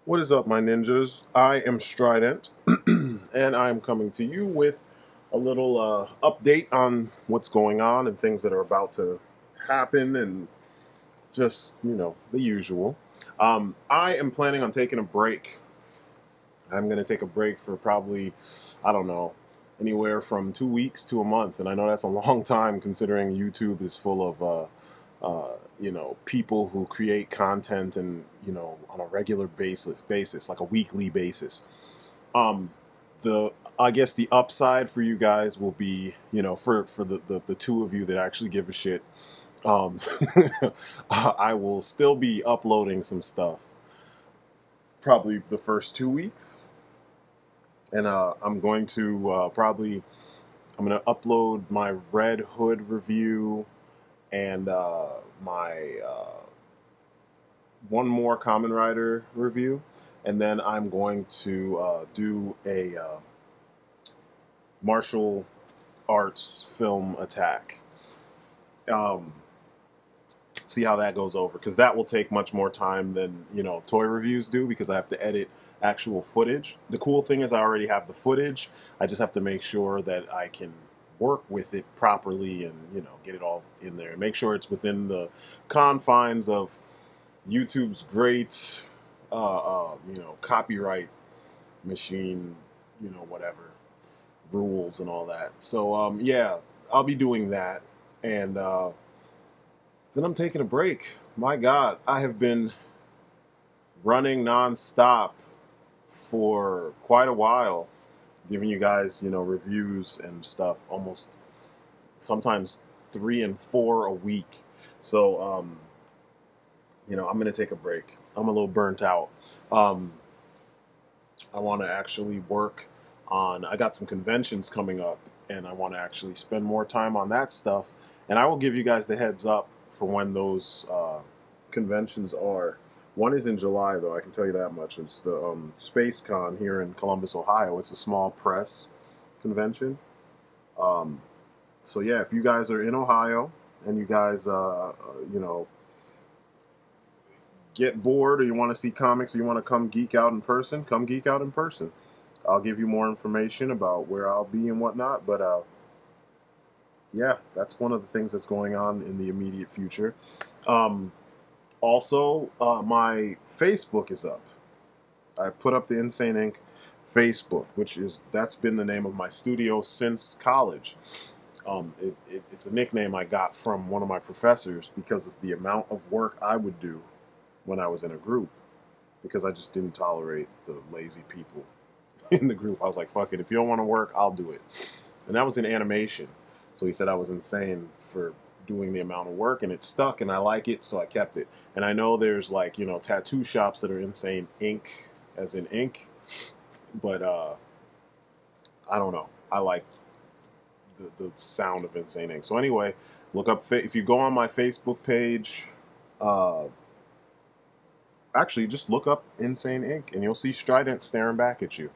What is up, my ninjas? I am Strydent, and I'm coming to you with a little update on what's going on and things that are about to happen, and just, the usual. I am planning on taking a break. I'm going to take a break for probably, I don't know, anywhere from 2 weeks to a month, and I know that's a long time considering YouTube is full of people who create content and, on a regular basis, like a weekly basis. Um, I guess the upside for you guys will be, for the two of you that actually give a shit, um, I will still be uploading some stuff, probably the first 2 weeks, and I'm going to I'm going to upload my Red Hood review and my one more Common Rider review, and then I'm going to do a martial arts film attack. Um, See how that goes over, because that will take much more time than toy reviews do, because I have to edit actual footage. The cool thing is I already have the footage. I just have to make sure that I can work with it properly and get it all in there and make sure it's within the confines of YouTube's great copyright machine, whatever rules and all that. So yeah, I'll be doing that, and then I'm taking a break. My God, I have been running nonstop for quite a while, giving you guys, reviews and stuff, almost sometimes 3 and 4 a week. So, I'm going to take a break. I'm a little burnt out. Um, I want to actually work on, I got some conventions coming up, and I want to actually spend more time on that stuff. And I will give you guys the heads up for when those conventions are. One is in July, though, I can tell you that much. It's the Space Con here in Columbus, Ohio. It's a small press convention. Um, so, yeah, if you guys are in Ohio and you guys, get bored, or you want to see comics, or you want to come geek out in person, come geek out in person. I'll give you more information about where I'll be and whatnot. But yeah, that's one of the things that's going on in the immediate future. Um, Also, my Facebook is up. I put up the Insane Inc. Facebook, that's been the name of my studio since college. It's a nickname I got from one of my professors because of the amount of work I would do when I was in a group, because I just didn't tolerate the lazy people in the group. I was like, fuck it, if you don't want to work, I'll do it. And that was in animation. So he said I was insane for doing the amount of work, and it stuck, and I like it, so I kept it. And I know there's like, tattoo shops that are Insane Ink, as in ink, but I don't know. I like the sound of Insane Ink. So anyway, look up, if you go on my Facebook page, uh, actually just look up Insane Ink, and you'll see Strydent staring back at you.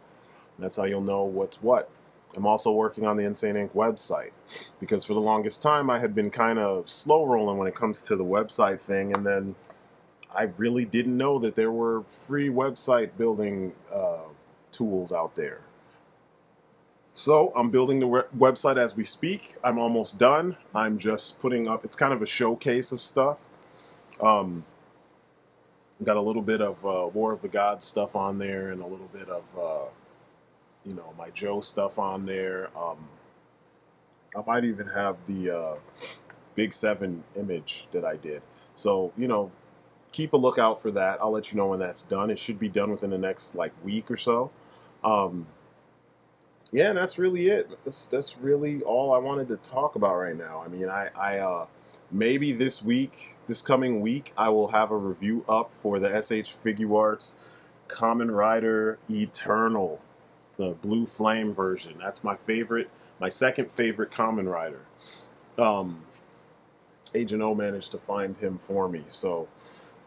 And that's how you'll know what's what. I'm also working on the Insane Inc. website, because for the longest time I had been kind of slow rolling when it comes to the website thing, and then I really didn't know that there were free website building tools out there. So I'm building the website as we speak. I'm almost done. I'm just putting up, it's kind of a showcase of stuff. Um, Got a little bit of War of the Gods stuff on there, and a little bit of my Joe stuff on there. I might even have the Big 7 image that I did. So, keep a lookout for that. I'll let you know when that's done. It should be done within the next like week or so. Um, yeah, and that's really it. That's really all I wanted to talk about right now. I mean, maybe this coming week, I will have a review up for the SH Figuarts Common Rider Eternal, the Blue Flame version. That's my favorite, my second favorite Common Rider. Um, Agent O managed to find him for me, so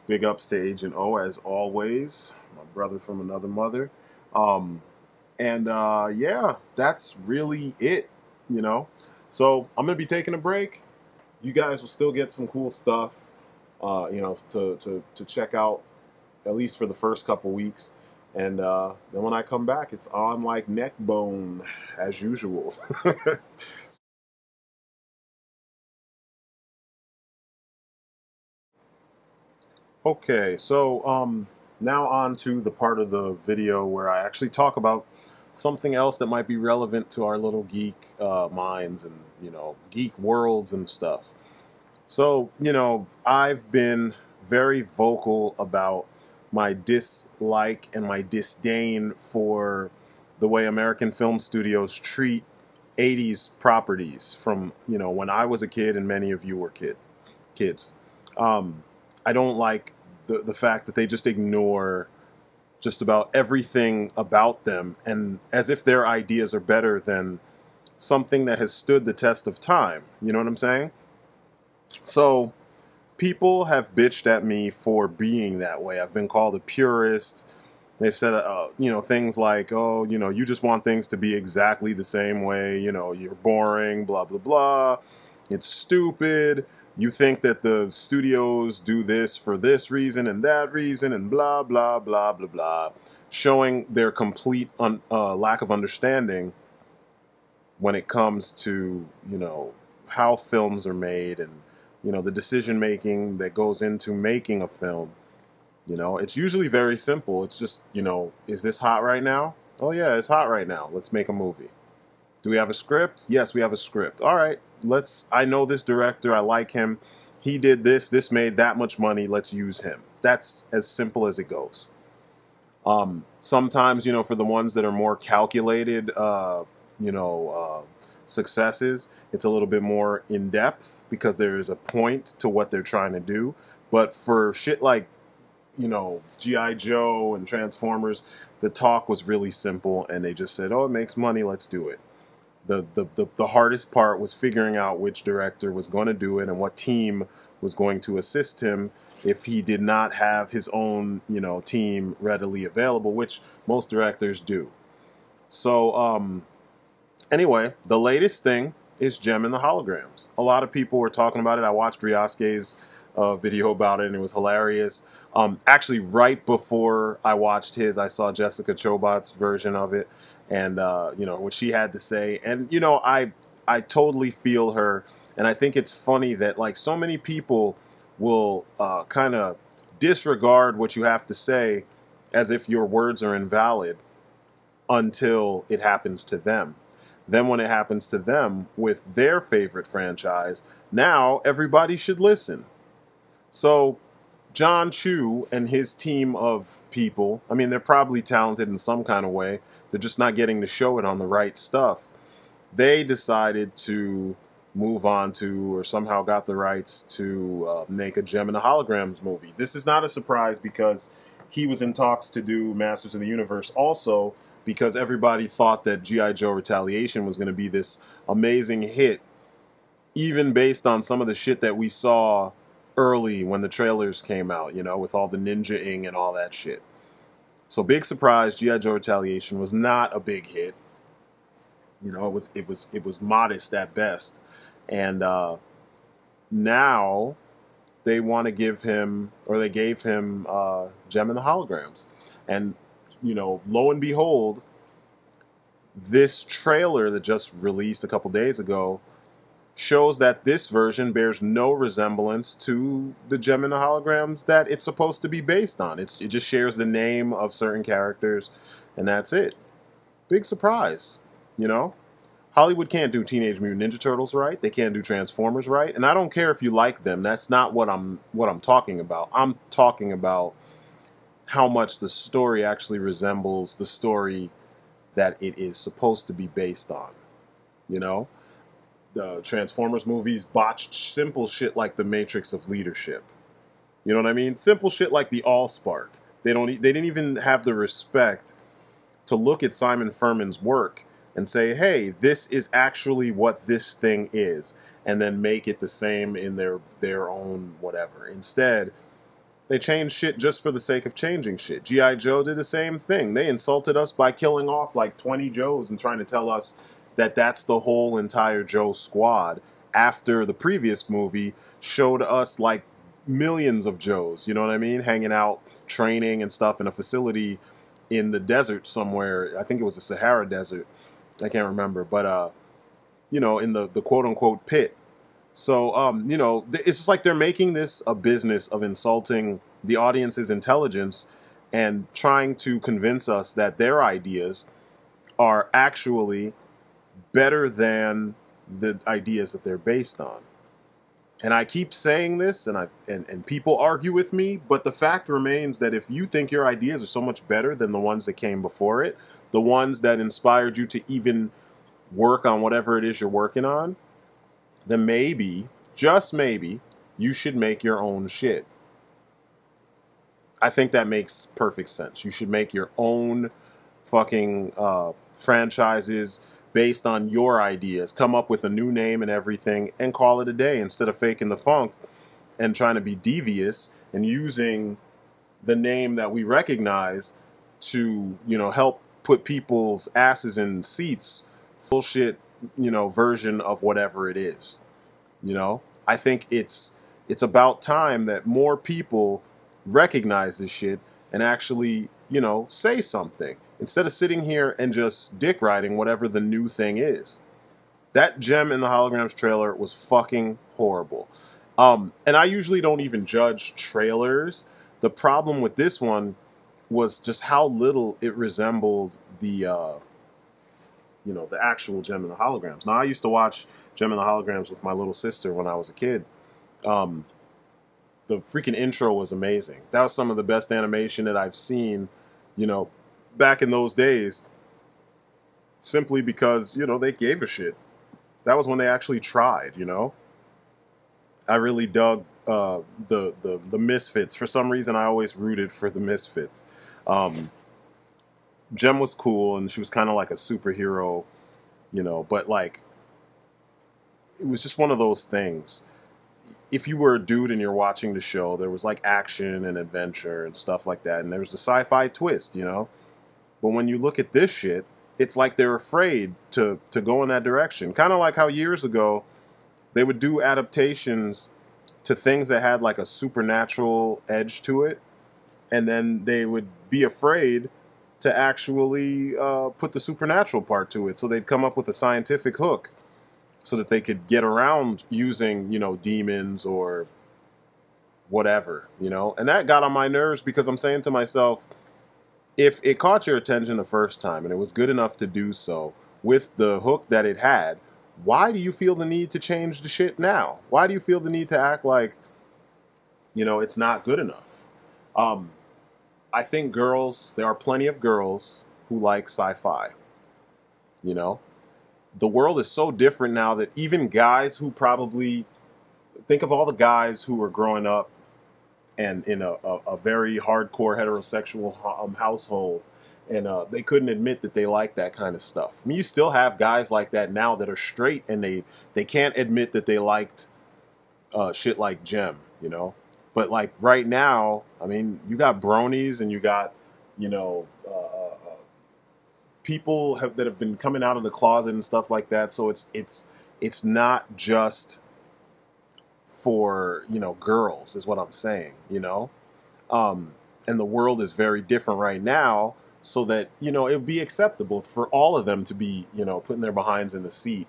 big ups to Agent O as always, my brother from another mother. Um, and yeah, that's really it, you know. So I'm gonna be taking a break. You guys will still get some cool stuff, to check out at least for the first couple weeks. And then when I come back, it's on like neck bone as usual. Okay, so now on to the part of the video where I actually talk about something else that might be relevant to our little geek minds and, geek worlds and stuff. So, I've been very vocal about my dislike and my disdain for the way American film studios treat 80s properties from, when I was a kid and many of you were kids. I don't like the fact that they just ignore just about everything about them, and as if their ideas are better than something that has stood the test of time. You know what I'm saying? So people have bitched at me for being that way. I've been called a purist. They've said, things like, oh, you just want things to be exactly the same way. You're boring, blah, blah, blah. It's stupid. You think that the studios do this for this reason and that reason and blah, blah, blah, blah, blah. Showing their complete lack of understanding when it comes to, how films are made and, the decision making that goes into making a film. It's usually very simple. It's just, is this hot right now? Oh yeah, it's hot right now. Let's make a movie. Do we have a script? Yes, we have a script. All right, I know this director. I like him. He did this. This made that much money. Let's use him. That's as simple as it goes. Sometimes, for the ones that are more calculated, successes, it's a little bit more in depth because there is a point to what they're trying to do. But for shit like, G.I. Joe and Transformers, the talk was really simple and they just said, oh, it makes money, let's do it. The hardest part was figuring out which director was going to do it and what team was going to assist him if he did not have his own, team readily available, which most directors do. So, anyway, the latest thing is Jem and the Holograms. A lot of people were talking about it. I watched Ryasuke's video about it, and it was hilarious. Actually, right before I watched his, I saw Jessica Chobot's version of it, and what she had to say. And I totally feel her, and I think it's funny that like so many people will kind of disregard what you have to say as if your words are invalid until it happens to them. Then when it happens to them with their favorite franchise, now everybody should listen. So John Chu and his team of people, I mean, they're probably talented in some kind of way. They're just not getting to show it on the right stuff. They decided to move on to, or somehow got the rights to make a Jem and the Holograms movie. This is not a surprise because he was in talks to do Masters of the Universe also because everybody thought that G.I. Joe Retaliation was going to be this amazing hit, even based on some of the shit that we saw early when the trailers came out, with all the ninja-ing and all that shit. So big surprise, G.I. Joe Retaliation was not a big hit. It was modest at best. And now they want to give him, or they gave him Jem and the Holograms. And, lo and behold, this trailer that just released a couple days ago shows that this version bears no resemblance to the Jem and the Holograms that it's supposed to be based on. It just shares the name of certain characters, and that's it. Big surprise, Hollywood can't do Teenage Mutant Ninja Turtles right. They can't do Transformers right. And I don't care if you like them. That's not what I'm talking about. I'm talking about how much the story actually resembles the story that it is supposed to be based on. The Transformers movies botched simple shit like the Matrix of Leadership. You know what I mean? Simple shit like the Allspark. They didn't even have the respect to look at Simon Furman's work and say, hey, this is actually what this thing is, and then make it the same in their own whatever. Instead, they changed shit just for the sake of changing shit. G.I. Joe did the same thing. They insulted us by killing off like 20 Joes and trying to tell us that that's the whole entire Joe squad after the previous movie showed us like, millions of Joes, you know what I mean, hanging out, training and stuff in a facility in the desert somewhere. I think it was the Sahara Desert. I can't remember, but you know, in the quote unquote pit. So you know, it's just like they're making this a business of insulting the audience's intelligence and trying to convince us that their ideas are actually better than the ideas that they're based on. And I keep saying this, and people argue with me, but the fact remains that if you think your ideas are so much better than the ones that came before it, the ones that inspired you to even work on whatever it is you're working on, then maybe, just maybe, you should make your own shit. I think that makes perfect sense. You should make your own fucking franchises based on your ideas. Come up with a new name and everything and call it a day instead of faking the funk and trying to be devious and using the name that we recognize to, you know, help put people's asses in seats. Bullshit, you know, version of whatever it is. You know, I think it's about time that more people recognize this shit and actually, you know, say something instead of sitting here and just dick riding whatever the new thing is. That Jem in the Holograms trailer was fucking horrible. And I usually don't even judge trailers. The problem with this one was just how little it resembled the, you know, the actual Jem in the Holograms. Now, I used to watch Jem in the Holograms with my little sister when I was a kid. The freaking intro was amazing. That was some of the best animation that I've seen, you know, back in those days. Simply because, you know, they gave a shit. That was when they actually tried, you know. I really dug the Misfits. For some reason, I always rooted for the Misfits. Jem was cool, and she was kind of like a superhero, you know, but like, it was just one of those things. If you were a dude and you're watching the show, there was like action and adventure and stuff like that, and there was the sci-fi twist, you know. But when you look at this shit, it's like they're afraid to go in that direction. Kind of like how years ago they would do adaptations to things that had like a supernatural edge to it, and then they would be afraid to actually put the supernatural part to it. So they'd come up with a scientific hook so that they could get around using, you know, demons or whatever, you know. And that got on my nerves because I'm saying to myself, if it caught your attention the first time and it was good enough to do so with the hook that it had, why do you feel the need to change the shit now? Why do you feel the need to act like, you know, it's not good enough? I think there are plenty of girls who like sci-fi, you know. The world is so different now that even guys who probably, think of all the guys who were growing up and in a very hardcore heterosexual household, and they couldn't admit that they like that kind of stuff. I mean, you still have guys like that now that are straight and they can't admit that they liked shit like Jem, you know. But like right now, I mean, you got bronies and you got, you know, people that have been coming out of the closet and stuff like that. So it's not just for, you know, girls is what I'm saying, you know. And the world is very different right now, so that, you know, it would be acceptable for all of them to be, you know, putting their behinds in the seat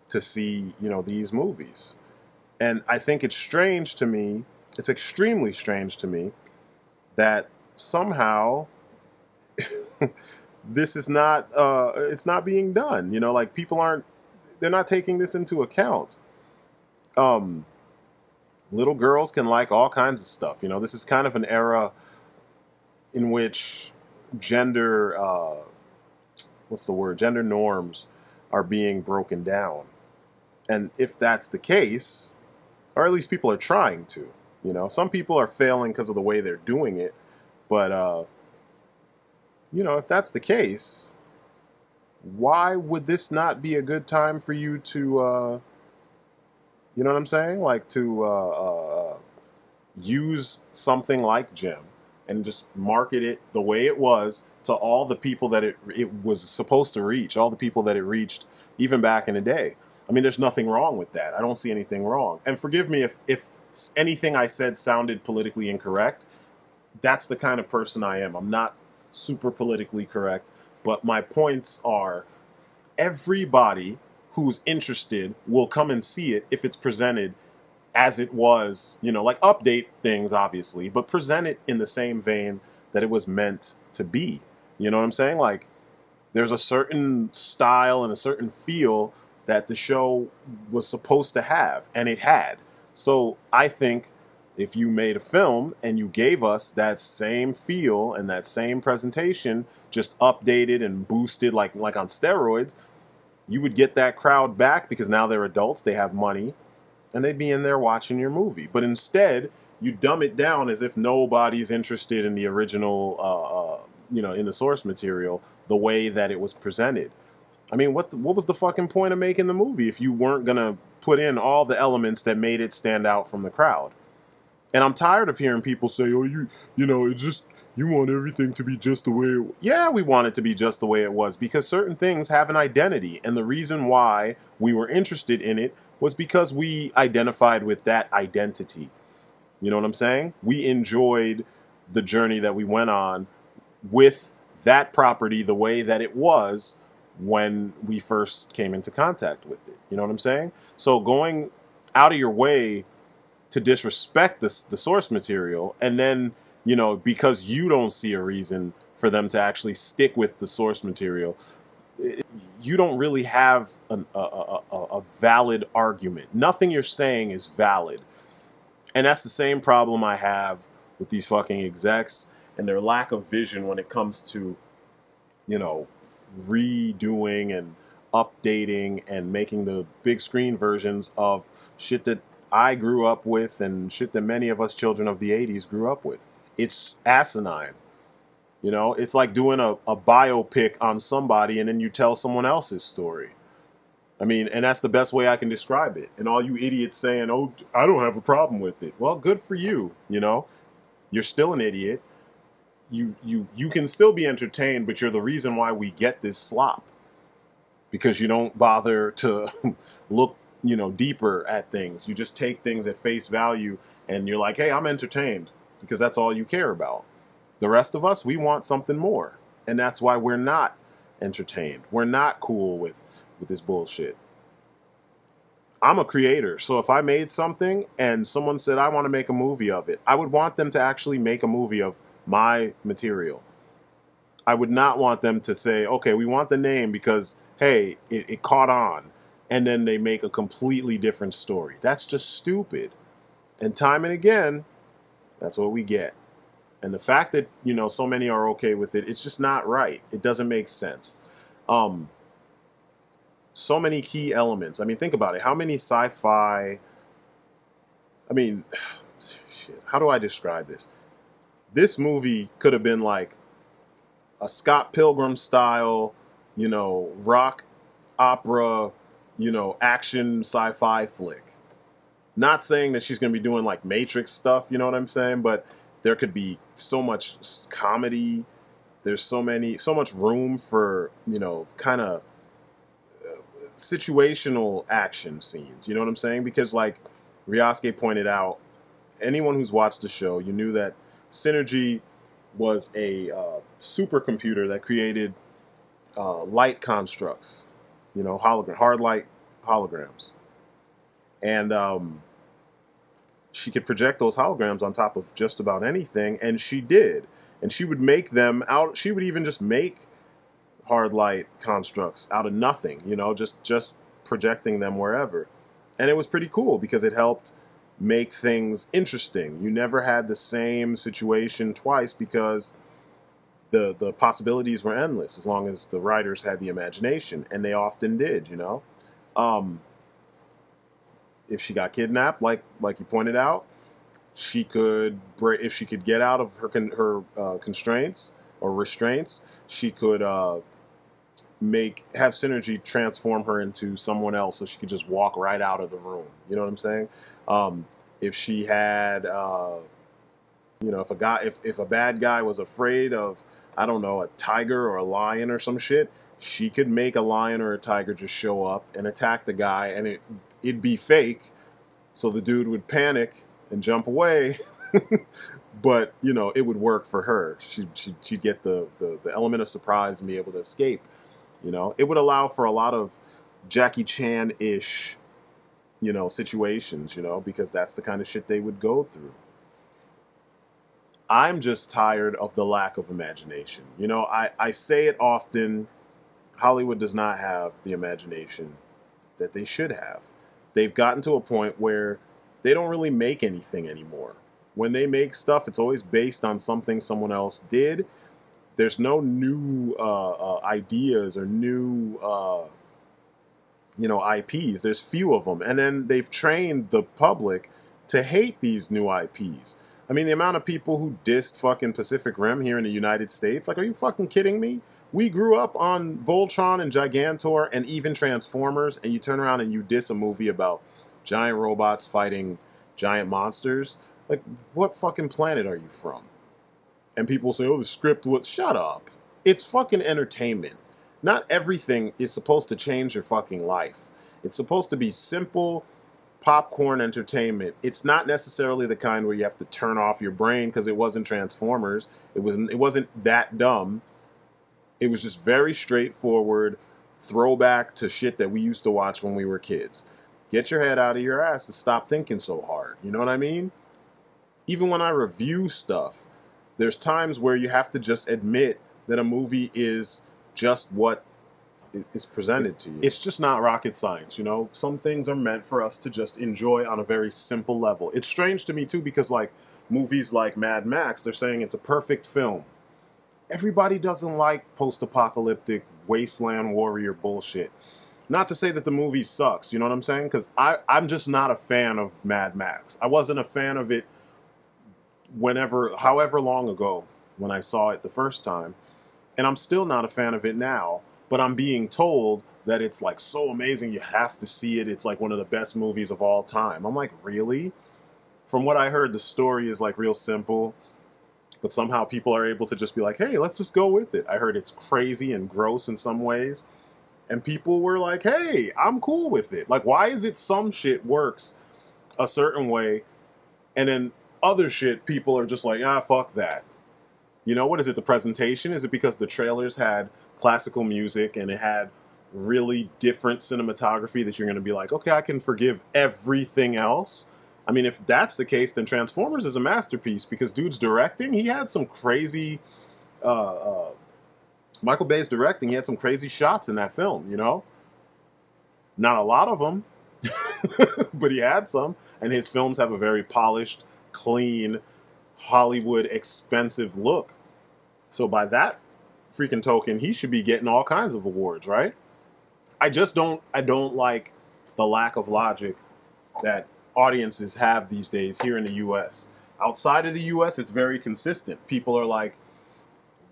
to see, you know, these movies. And I think it's strange to me, it's extremely strange to me that somehow this is not, it's not being done. You know, like they're not taking this into account. Little girls can like all kinds of stuff. You know, this is kind of an era in which gender norms are being broken down. And if that's the case, or at least people are trying to, you know, some people are failing because of the way they're doing it. But, you know, if that's the case, why would this not be a good time for you to, you know what I'm saying? Like to use something like Jem and just market it the way it was to all the people that it was supposed to reach, all the people that it reached even back in the day. I mean, there's nothing wrong with that. I don't see anything wrong. And forgive me if anything I said sounded politically incorrect, that's the kind of person I am. I'm not super politically correct, but my points are everybody who's interested will come and see it if it's presented as it was, you know, like update things obviously, but present it in the same vein that it was meant to be. You know what I'm saying? Like, there's a certain style and a certain feel that the show was supposed to have, and it had. So I think if you made a film and you gave us that same feel and that same presentation, just updated and boosted like on steroids, you would get that crowd back because now they're adults, they have money, and they'd be in there watching your movie. But instead, you dumb it down as if nobody's interested in the original, you know, in the source material, the way that it was presented. I mean, what was the fucking point of making the movie if you weren't gonna put in all the elements that made it stand out from the crowd? And I'm tired of hearing people say, "Oh, you know, it's just you want everything to be just the way." Yeah, we want it to be just the way it was because certain things have an identity, and the reason why we were interested in it was because we identified with that identity. You know what I'm saying? We enjoyed the journey that we went on with that property the way that it was when we first came into contact with it. You know what I'm saying? So going out of your way to disrespect the source material, and then, you know, because you don't see a reason for them to actually stick with the source material, you don't really have a valid argument. Nothing you're saying is valid. And that's the same problem I have with these fucking execs and their lack of vision when it comes to, you know, redoing and updating and making the big screen versions of shit that I grew up with and shit that many of us children of the 80s grew up with. It's asinine. You know, it's like doing a biopic on somebody and then you tell someone else's story. I mean, and that's the best way I can describe it. And all you idiots saying, "Oh, I don't have a problem with it." Well, good for you, you know? You're still an idiot. You can still be entertained, but you're the reason why we get this slop. Because you don't bother to look, you know, deeper at things. You just take things at face value and you're like, "Hey, I'm entertained," because that's all you care about. The rest of us, we want something more. And that's why we're not entertained. We're not cool with this bullshit. I'm a creator, so if I made something and someone said I want to make a movie of it, I would want them to actually make a movie of my material. I would not want them to say, "Okay, we want the name because, hey, it caught on," and then they make a completely different story. That's just stupid. And time and again, that's what we get. And the fact that, you know, so many are okay with it, it's just not right. It doesn't make sense. So many key elements. I mean, think about it. How many sci-fi... I mean, shit, how do I describe this? This movie could have been like a Scott Pilgrim style, you know, rock opera, you know, action sci-fi flick. Not saying that she's going to be doing like Matrix stuff, you know what I'm saying? But there could be so much comedy. There's so much room for, you know, kind of situational action scenes. You know what I'm saying? Because like Ryasuke pointed out, anyone who's watched the show, you knew that Synergy was a supercomputer that created light constructs, you know, hard light holograms. And she could project those holograms on top of just about anything, and she did. And she would make them out, she would even just make hard light constructs out of nothing, you know, just projecting them wherever. And it was pretty cool because it helped make things interesting. You never had the same situation twice because the possibilities were endless as long as the writers had the imagination, and they often did, you know. If she got kidnapped, like you pointed out, she could if she could get out of her constraints or restraints, she could have Synergy transform her into someone else so she could just walk right out of the room. You know what I'm saying? If she had, you know, if a bad guy was afraid of, I don't know, a tiger or a lion or some shit, she could make a lion or a tiger just show up and attack the guy, and it'd be fake, so the dude would panic and jump away. But, you know, it would work for her. She'd get the element of surprise and be able to escape. You know, it would allow for a lot of Jackie Chan-ish, you know, situations, you know, because that's the kind of shit they would go through. I'm just tired of the lack of imagination. You know, I say it often, Hollywood does not have the imagination that they should have. They've gotten to a point where they don't really make anything anymore. When they make stuff, it's always based on something someone else did. There's no new ideas or new, you know, IPs. There's few of them. And then they've trained the public to hate these new IPs. I mean, the amount of people who dissed fucking Pacific Rim here in the United States, like, are you fucking kidding me? We grew up on Voltron and Gigantor and even Transformers, and you turn around and you diss a movie about giant robots fighting giant monsters. Like, what fucking planet are you from? And people say, oh, the script was... Shut up. It's fucking entertainment. Not everything is supposed to change your fucking life. It's supposed to be simple popcorn entertainment. It's not necessarily the kind where you have to turn off your brain because it wasn't Transformers. It wasn't that dumb. It was just very straightforward throwback to shit that we used to watch when we were kids. Get your head out of your ass and stop thinking so hard. You know what I mean? Even when I review stuff, there's times where you have to just admit that a movie is just what is presented to you. It's just not rocket science, you know? Some things are meant for us to just enjoy on a very simple level. It's strange to me, too, because, like, movies like Mad Max, they're saying it's a perfect film. Everybody doesn't like post-apocalyptic wasteland warrior bullshit. Not to say that the movie sucks, you know what I'm saying? Because I'm just not a fan of Mad Max. I wasn't a fan of it however long ago when I saw it the first time. And I'm still not a fan of it now. But I'm being told that it's like so amazing, you have to see it. It's like one of the best movies of all time. I'm like, really? From what I heard, the story is like real simple. But somehow people are able to just be like, hey, let's just go with it. I heard it's crazy and gross in some ways. And people were like, hey, I'm cool with it. Like, why is it some shit works a certain way and then other shit people are just like, ah, fuck that. You know, what is it, the presentation? Is it because the trailers had classical music and it had really different cinematography that you're going to be like, okay, I can forgive everything else? I mean, if that's the case, then Transformers is a masterpiece because dude's directing, he had some crazy, Michael Bay's directing, he had some crazy shots in that film, you know? Not a lot of them, but he had some. And his films have a very polished, clean, Hollywood expensive look. So by that freaking token, he should be getting all kinds of awards, right? I don't like the lack of logic that audiences have these days here in the US. Outside of the US, it's very consistent. People are like,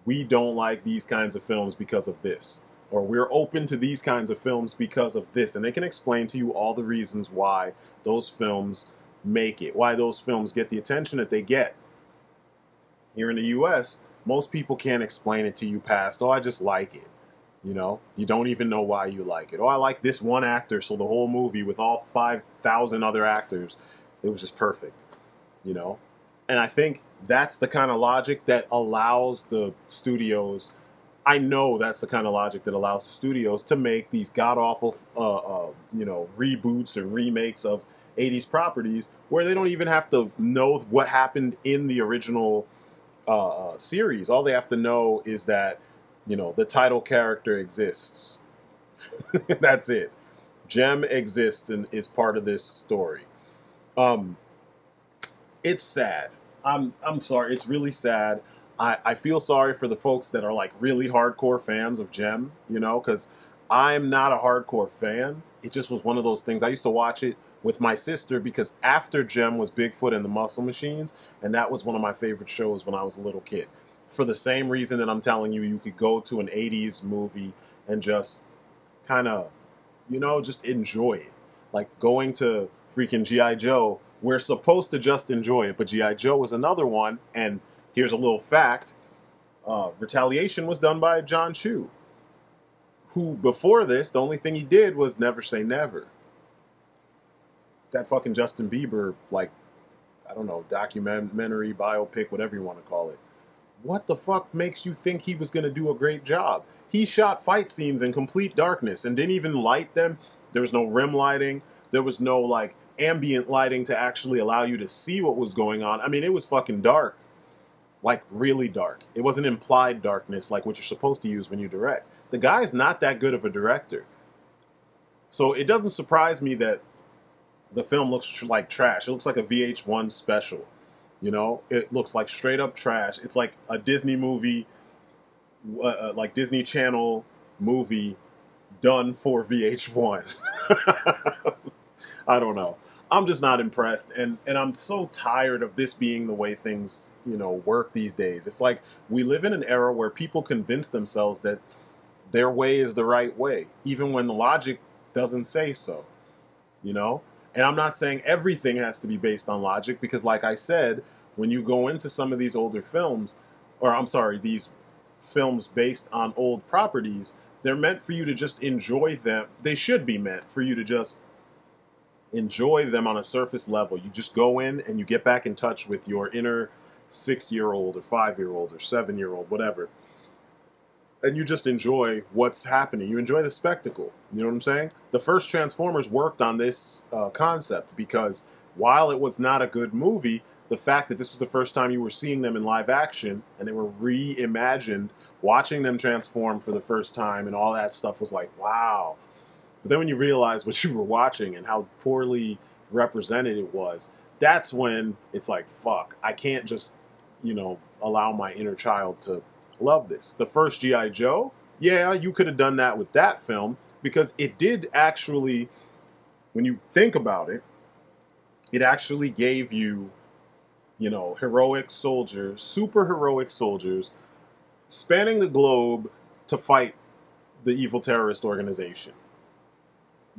we don't like these kinds of films because of this. Or we're open to these kinds of films because of this. And they can explain to you all the reasons why those films make it, why those films get the attention that they get. Here in the US, most people can't explain it to you past, oh, I just like it. You know, you don't even know why you like it. Oh, I like this one actor, so the whole movie with all 5,000 other actors, it was just perfect, you know? And I think that's the kind of logic that allows the studios, I know that's the kind of logic that allows the studios to make these god-awful, you know, reboots and remakes of 80s properties where they don't even have to know what happened in the original series. All they have to know is that, you know, the title character exists. That's it. Jem exists and is part of this story. It's sad. I'm sorry. It's really sad. I feel sorry for the folks that are like really hardcore fans of Jem, you know, because I'm not a hardcore fan. It just was one of those things. I used to watch it with my sister because after Jem was Bigfoot and the Muscle Machines, and that was one of my favorite shows when I was a little kid. For the same reason that I'm telling you, you could go to an 80s movie and just kind of, you know, just enjoy it. Like going to freaking G.I. Joe, we're supposed to just enjoy it, but G.I. Joe was another one, and here's a little fact. Retaliation was done by John Chu, who before this, the only thing he did was Never Say Never. That fucking Justin Bieber, like, I don't know, documentary, biopic, whatever you want to call it. What the fuck makes you think he was going to do a great job? He shot fight scenes in complete darkness and didn't even light them. There was no rim lighting. There was no like ambient lighting to actually allow you to see what was going on. I mean, it was fucking dark. Like really dark. It wasn't implied darkness like what you're supposed to use when you direct. The guy's not that good of a director. So it doesn't surprise me that the film looks like trash. It looks like a VH1 special. You know, it looks like straight up trash. It's like a Disney movie, like Disney Channel movie done for VH1. I don't know. I'm just not impressed. And I'm so tired of this being the way things, you know, work these days. It's like we live in an era where people convince themselves that their way is the right way, even when the logic doesn't say so, you know? And I'm not saying everything has to be based on logic because, like I said, when you go into some of these older films, or I'm sorry, these films based on old properties, they're meant for you to just enjoy them. They should be meant for you to just enjoy them on a surface level. You just go in and you get back in touch with your inner 6-year-old or 5-year-old or 7-year-old, whatever. And you just enjoy what's happening. You enjoy the spectacle. You know what I'm saying? The first Transformers worked on this concept because while it was not a good movie, the fact that this was the first time you were seeing them in live action and they were reimagined, watching them transform for the first time and all that stuff was like, wow. But then when you realize what you were watching and how poorly represented it was, that's when it's like, fuck, I can't just, you know, allow my inner child to love this. The first G.I. Joe, yeah, you could have done that with that film because it did actually, when you think about it, it actually gave you, you know, heroic soldiers, super heroic soldiers, spanning the globe to fight the evil terrorist organization.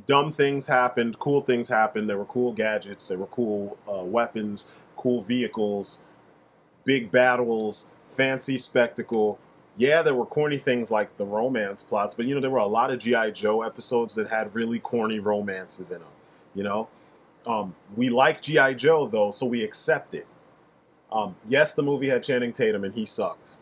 Dumb things happened, cool things happened, there were cool gadgets, there were cool weapons, cool vehicles, big battles, fancy spectacle. Yeah, there were corny things like the romance plots, but you know, there were a lot of G.I. Joe episodes that had really corny romances in them, you know? We like G.I. Joe, though, so we accept it. Yes, the movie had Channing Tatum, and he sucked.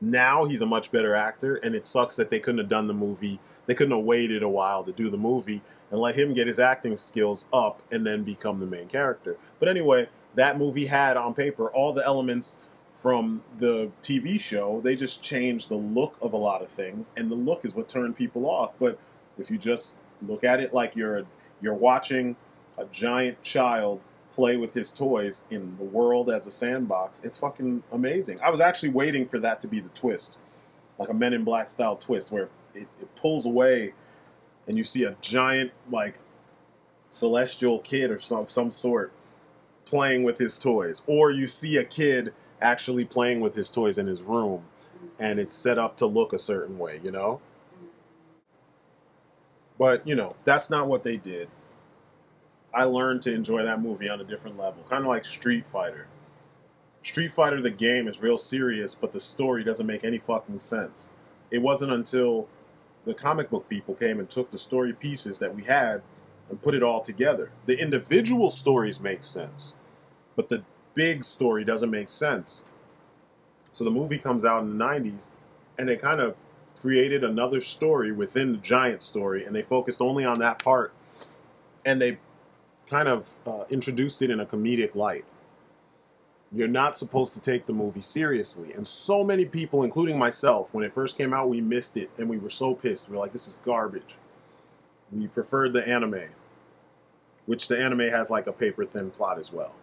Now he's a much better actor, and it sucks that they couldn't have done the movie. They couldn't have waited a while to do the movie and let him get his acting skills up and then become the main character. But anyway, that movie had on paper all the elements from the TV show. They just changed the look of a lot of things, and the look is what turned people off. But if you just look at it like you're watching a giant child play with his toys in the world as a sandbox, it's fucking amazing. I was actually waiting for that to be the twist, like a Men in Black style twist where it pulls away and you see a giant like celestial kid or some sort playing with his toys, or you see a kid actually playing with his toys in his room and it's set up to look a certain way, you know? But, you know, that's not what they did. I learned to enjoy that movie on a different level, kind of like Street Fighter. Street Fighter, the game, is real serious, but the story doesn't make any fucking sense. It wasn't until the comic book people came and took the story pieces that we had and put it all together. The individual stories make sense, but the big story doesn't make sense. So the movie comes out in the 90s, and they kind of created another story within the giant story, and they focused only on that part, and they kind of introduced it in a comedic light. You're not supposed to take the movie seriously. And so many people, including myself, when it first came out, we missed it, and we were so pissed. We were like, this is garbage. We preferred the anime, which the anime has like a paper-thin plot as well.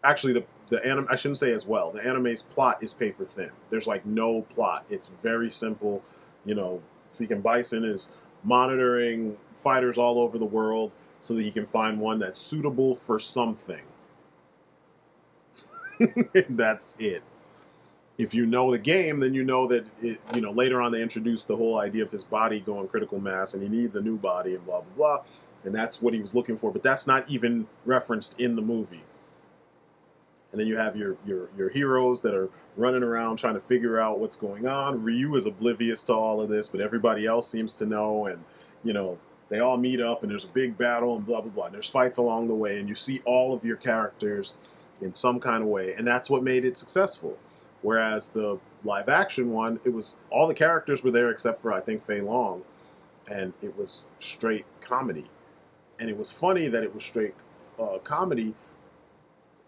Actually, the anime, I shouldn't say as well. The anime's plot is paper-thin. There's like no plot. It's very simple. You know, freaking Bison is monitoring fighters all over the world so that he can find one that's suitable for something. That's it. If you know the game, then you know that later on they introduced the whole idea of his body going critical mass and he needs a new body and blah, blah, blah. And that's what he was looking for. But that's not even referenced in the movie. And then you have your heroes that are running around trying to figure out what's going on. Ryu is oblivious to all of this, but everybody else seems to know. And, you know, They all meet up and there's a big battle and blah, blah, blah. And there's fights along the way and you see all of your characters in some kind of way. And that's what made it successful. Whereas the live action one, it was all the characters were there except for, I think, Fei Long. And it was straight comedy. And it was funny that it was straight comedy.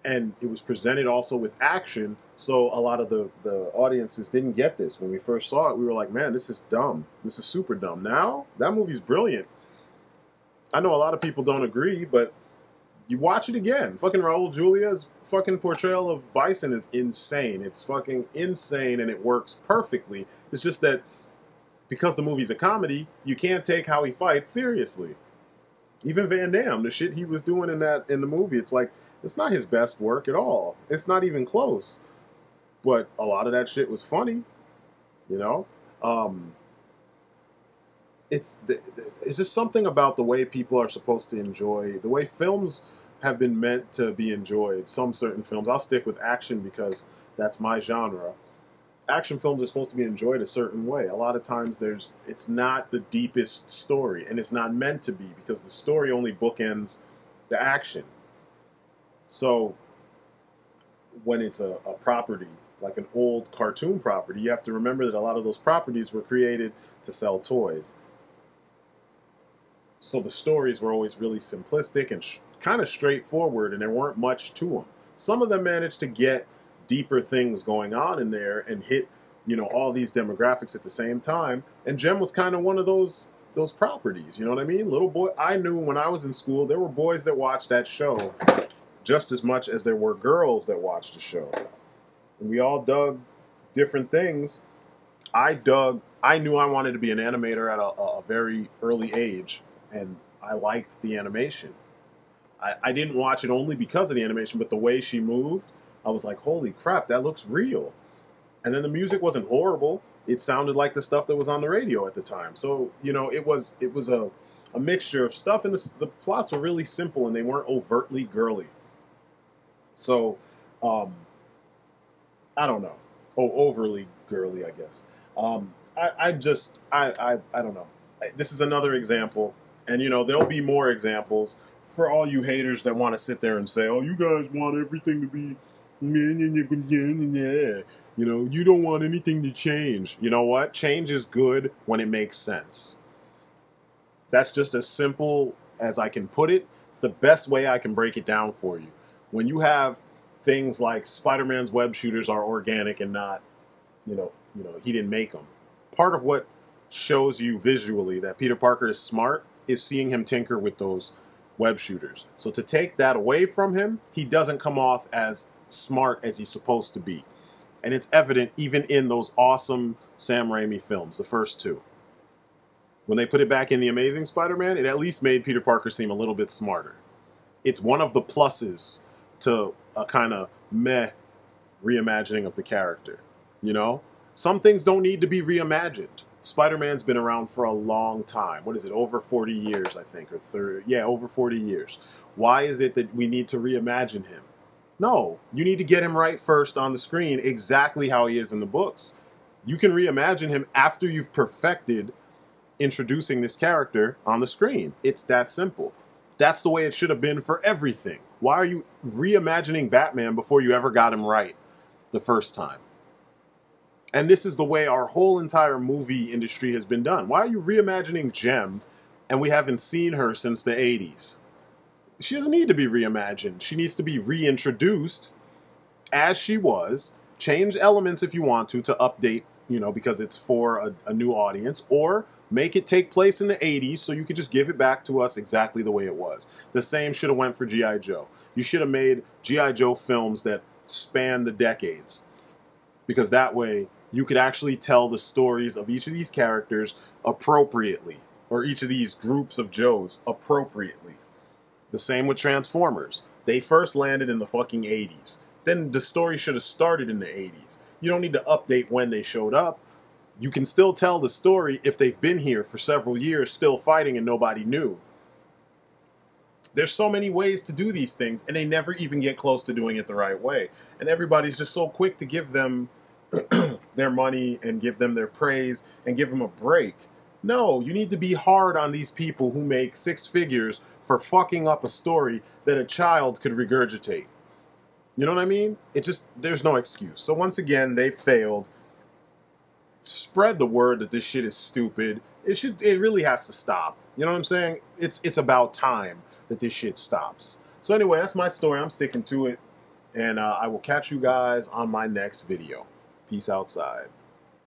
And it was presented also with action. So a lot of the audiences didn't get this. When we first saw it, we were like, man, this is dumb. This is super dumb. Now, that movie's brilliant. I know a lot of people don't agree, but you watch it again. Fucking Raul Julia's fucking portrayal of Bison is insane. It's fucking insane, and it works perfectly. It's just that because the movie's a comedy, you can't take how he fights seriously. Even Van Damme, the shit he was doing in the movie, it's like, it's not his best work at all. It's not even close. But a lot of that shit was funny, you know? It's just something about the way people are supposed to enjoy, the way films have been meant to be enjoyed. Some certain films, I'll stick with action because that's my genre. Action films are supposed to be enjoyed a certain way. A lot of times it's not the deepest story, and it's not meant to be because the story only bookends the action. So when it's a property, like an old cartoon property, you have to remember that a lot of those properties were created to sell toys. So the stories were always really simplistic and kind of straightforward, and there weren't much to them. Some of them managed to get deeper things going on in there and hit, you know, all these demographics at the same time. And Gem was kind of one of those properties, you know what I mean? Little boy, I knew when I was in school, there were boys that watched that show just as much as there were girls that watched the show. And we all dug different things. I knew I wanted to be an animator at a very early age, and I liked the animation. I didn't watch it only because of the animation, but the way she moved, I was like, holy crap, that looks real. And then the music wasn't horrible. It sounded like the stuff that was on the radio at the time. So, you know, it was a mixture of stuff, and the plots were really simple, and they weren't overtly girly. So, I don't know. Oh, overly girly, I guess. I don't know. This is another example, and, you know, there'll be more examples for all you haters that want to sit there and say, oh, you guys want everything to be, you know, you don't want anything to change. You know what? Change is good when it makes sense. That's just as simple as I can put it. It's the best way I can break it down for you. When you have things like Spider-Man's web shooters are organic and not, you know, he didn't make them. Part of what shows you visually that Peter Parker is smart is seeing him tinker with those web shooters. So to take that away from him, he doesn't come off as smart as he's supposed to be. And it's evident even in those awesome Sam Raimi films, the first two. When they put it back in The Amazing Spider-Man, it at least made Peter Parker seem a little bit smarter. It's one of the pluses to a kind of meh reimagining of the character, you know? Some things don't need to be reimagined. Spider-Man's been around for a long time. What is it, over 40 years, I think, or 30? Yeah, over 40 years. Why is it that we need to reimagine him? No, you need to get him right first on the screen, exactly how he is in the books. You can reimagine him after you've perfected introducing this character on the screen. It's that simple. That's the way it should have been for everything. Why are you reimagining Batman before you ever got him right the first time? And this is the way our whole entire movie industry has been done. Why are you reimagining Gem and we haven't seen her since the 80s? She doesn't need to be reimagined. She needs to be reintroduced as she was. Change elements if you want to update, you know, because it's for a new audience, or make it take place in the 80s so you could just give it back to us exactly the way it was. The same should have went for G.I. Joe. You should have made G.I. Joe films that span the decades, because that way you could actually tell the stories of each of these characters appropriately, or each of these groups of Joes appropriately. The same with Transformers. They first landed in the fucking 80s. Then the story should have started in the 80s. You don't need to update when they showed up. You can still tell the story if they've been here for several years still fighting and nobody knew. There's so many ways to do these things, and they never even get close to doing it the right way. And everybody's just so quick to give them their money and give them their praise and give them a break. No, you need to be hard on these people who make six figures for fucking up a story that a child could regurgitate. You know what I mean? It just, there's no excuse. So once again, they failed. Spread the word that this shit is stupid. It really has to stop. You know what I'm saying? It's about time that this shit stops. So anyway, that's my story. I'm sticking to it. And I will catch you guys on my next video. Peace outside.